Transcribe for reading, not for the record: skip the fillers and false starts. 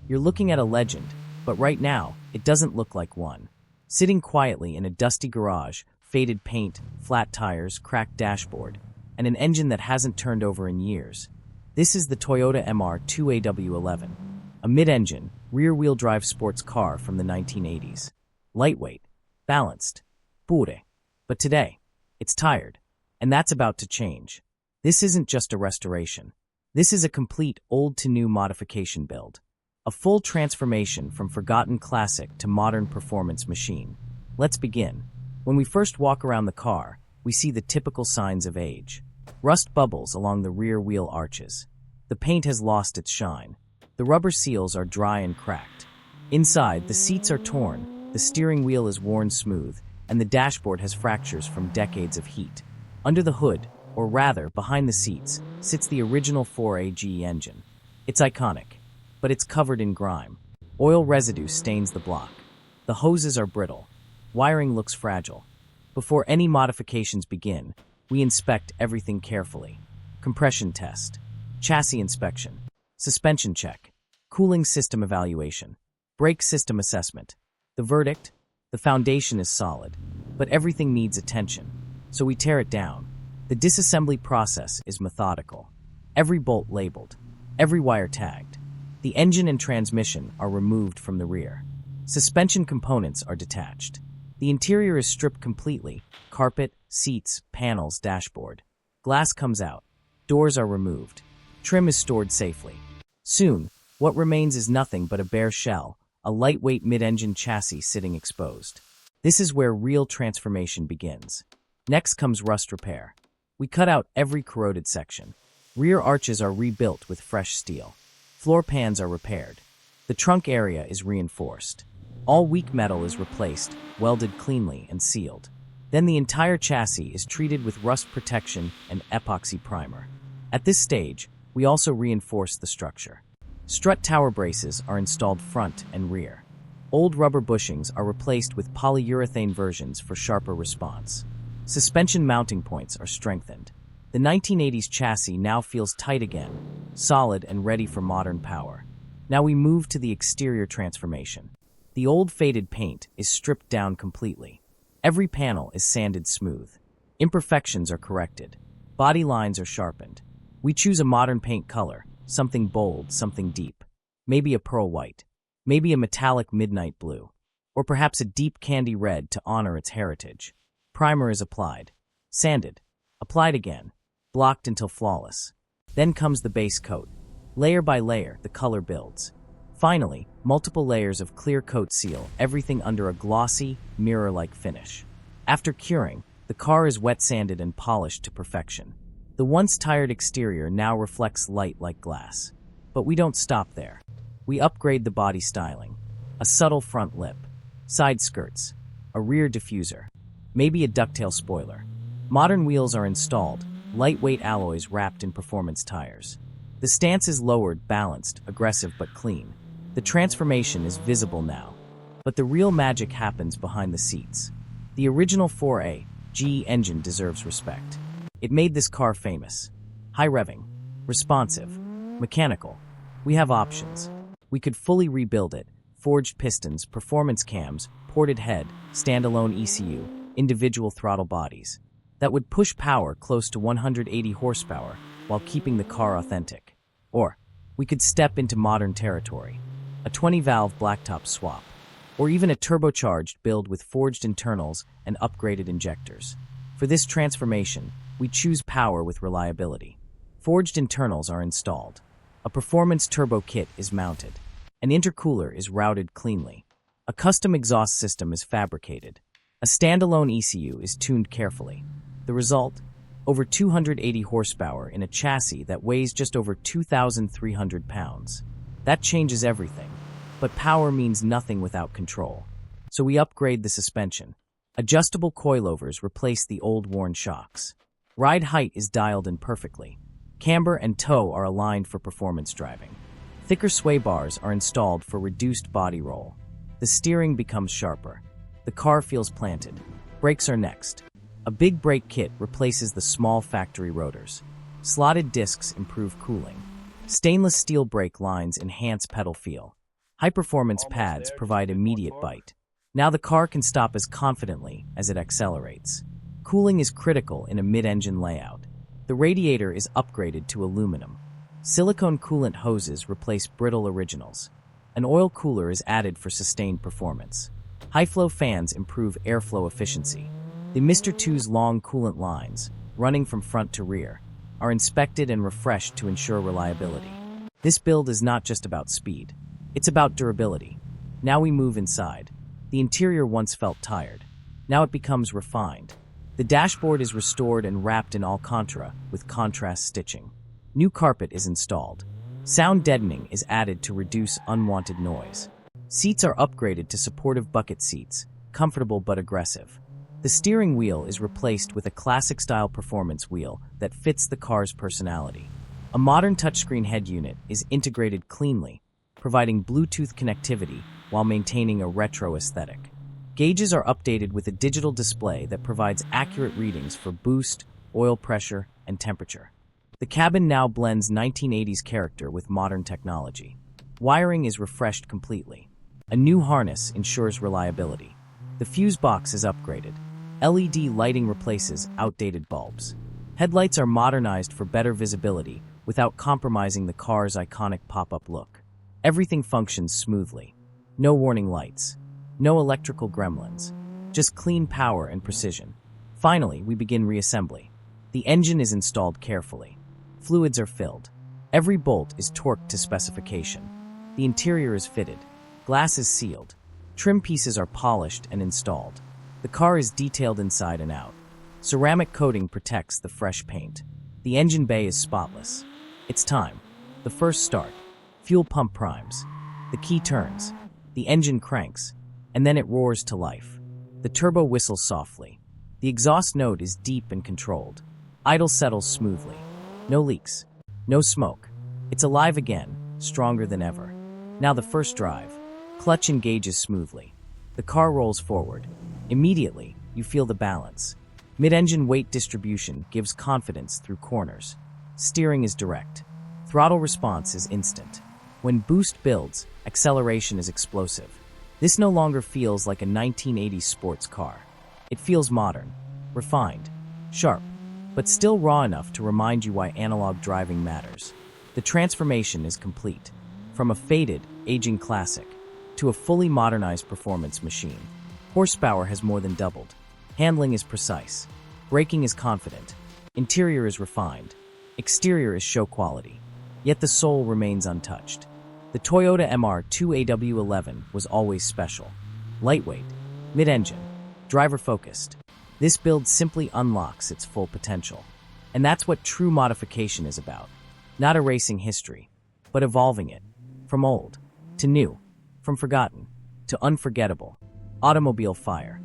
You're looking at a legend, but right now, it doesn't look like one. Sitting quietly in a dusty garage, faded paint, flat tires, cracked dashboard, and an engine that hasn't turned over in years. This is the Toyota MR2 AW11, a mid-engine, rear-wheel drive sports car from the 1980s. Lightweight, balanced, pure. But today, it's tired, and that's about to change. This isn't just a restoration. This is a complete old-to-new modification build. A full transformation from forgotten classic to modern performance machine. Let's begin. When we first walk around the car, we see the typical signs of age. Rust bubbles along the rear wheel arches. The paint has lost its shine. The rubber seals are dry and cracked. Inside, the seats are torn, the steering wheel is worn smooth, and the dashboard has fractures from decades of heat. Under the hood, or rather behind the seats, sits the original 4AG engine. It's iconic, but it's covered in grime. Oil residue stains the block. The hoses are brittle. Wiring looks fragile. Before any modifications begin, we inspect everything carefully. Compression test, chassis inspection, suspension check, cooling system evaluation, brake system assessment. The verdict? The foundation is solid, but everything needs attention, so we tear it down. The disassembly process is methodical. Every bolt labeled, every wire tagged. The engine and transmission are removed from the rear. Suspension components are detached. The interior is stripped completely: carpet, seats, panels, dashboard. Glass comes out. Doors are removed. Trim is stored safely. Soon, what remains is nothing but a bare shell, a lightweight mid-engine chassis sitting exposed. This is where real transformation begins. Next comes rust repair. We cut out every corroded section. Rear arches are rebuilt with fresh steel. Floor pans are repaired. The trunk area is reinforced. All weak metal is replaced, welded cleanly, and sealed. Then the entire chassis is treated with rust protection and epoxy primer. At this stage, we also reinforce the structure. Strut tower braces are installed front and rear. Old rubber bushings are replaced with polyurethane versions for sharper response. Suspension mounting points are strengthened. The 1980s chassis now feels tight again, solid and ready for modern power. Now we move to the exterior transformation. The old faded paint is stripped down completely. Every panel is sanded smooth. Imperfections are corrected. Body lines are sharpened. We choose a modern paint color, something bold, something deep. Maybe a pearl white. Maybe a metallic midnight blue. Or perhaps a deep candy red to honor its heritage. Primer is applied. Sanded. Applied again. Blocked until flawless. Then comes the base coat. Layer by layer, the color builds. Finally, multiple layers of clear coat seal everything under a glossy, mirror-like finish. After curing, the car is wet sanded and polished to perfection. The once tired exterior now reflects light like glass. But we don't stop there. We upgrade the body styling. A subtle front lip. Side skirts. A rear diffuser. Maybe a ducktail spoiler. Modern wheels are installed. Lightweight alloys wrapped in performance tires. The stance is lowered, balanced, aggressive but clean. The transformation is visible now. But the real magic happens behind the seats. The original 4AG engine deserves respect. It made this car famous. High revving, responsive, mechanical. We have options. We could fully rebuild it. Forged pistons, performance cams, ported head, standalone ECU, individual throttle bodies. That would push power close to 180 horsepower while keeping the car authentic. Or, we could step into modern territory. A 20-valve blacktop swap. Or even a turbocharged build with forged internals and upgraded injectors. For this transformation, we choose power with reliability. Forged internals are installed. A performance turbo kit is mounted. An intercooler is routed cleanly. A custom exhaust system is fabricated. A standalone ECU is tuned carefully. The result? Over 280 horsepower in a chassis that weighs just over 2,300 pounds. That changes everything. But power means nothing without control. So we upgrade the suspension. Adjustable coilovers replace the old worn shocks. Ride height is dialed in perfectly. Camber and toe are aligned for performance driving. Thicker sway bars are installed for reduced body roll. The steering becomes sharper. The car feels planted. Brakes are next. A big brake kit replaces the small factory rotors. Slotted discs improve cooling. Stainless steel brake lines enhance pedal feel. High-performance pads provide immediate bite. Now the car can stop as confidently as it accelerates. Cooling is critical in a mid-engine layout. The radiator is upgraded to aluminum. Silicone coolant hoses replace brittle originals. An oil cooler is added for sustained performance. High-flow fans improve airflow efficiency. The Mr. 2's long coolant lines, running from front to rear, are inspected and refreshed to ensure reliability. This build is not just about speed. It's about durability. Now we move inside. The interior once felt tired. Now it becomes refined. The dashboard is restored and wrapped in Alcantara with contrast stitching. New carpet is installed. Sound deadening is added to reduce unwanted noise. Seats are upgraded to supportive bucket seats, comfortable but aggressive. The steering wheel is replaced with a classic-style performance wheel that fits the car's personality. A modern touchscreen head unit is integrated cleanly, providing Bluetooth connectivity while maintaining a retro aesthetic. Gauges are updated with a digital display that provides accurate readings for boost, oil pressure, and temperature. The cabin now blends 1980s character with modern technology. Wiring is refreshed completely. A new harness ensures reliability. The fuse box is upgraded. LED lighting replaces outdated bulbs. Headlights are modernized for better visibility without compromising the car's iconic pop-up look. Everything functions smoothly. No warning lights. No electrical gremlins. Just clean power and precision. Finally, we begin reassembly. The engine is installed carefully. Fluids are filled. Every bolt is torqued to specification. The interior is fitted. Glass is sealed. Trim pieces are polished and installed. The car is detailed inside and out. Ceramic coating protects the fresh paint. The engine bay is spotless. It's time. The first start. Fuel pump primes. The key turns. The engine cranks. And then it roars to life. The turbo whistles softly. The exhaust note is deep and controlled. Idle settles smoothly. No leaks. No smoke. It's alive again, stronger than ever. Now the first drive. Clutch engages smoothly. The car rolls forward. Immediately, you feel the balance. Mid-engine weight distribution gives confidence through corners. Steering is direct. Throttle response is instant. When boost builds, acceleration is explosive. This no longer feels like a 1980s sports car. It feels modern, refined, sharp, but still raw enough to remind you why analog driving matters. The transformation is complete. From a faded, aging classic to a fully modernized performance machine. Horsepower has more than doubled. Handling is precise. Braking is confident. Interior is refined. Exterior is show quality. Yet the soul remains untouched. The Toyota MR2 AW11 was always special. Lightweight, mid-engine, driver-focused. This build simply unlocks its full potential. And that's what true modification is about. Not erasing history, but evolving it. From old to new, from forgotten to unforgettable. Automobile Fire.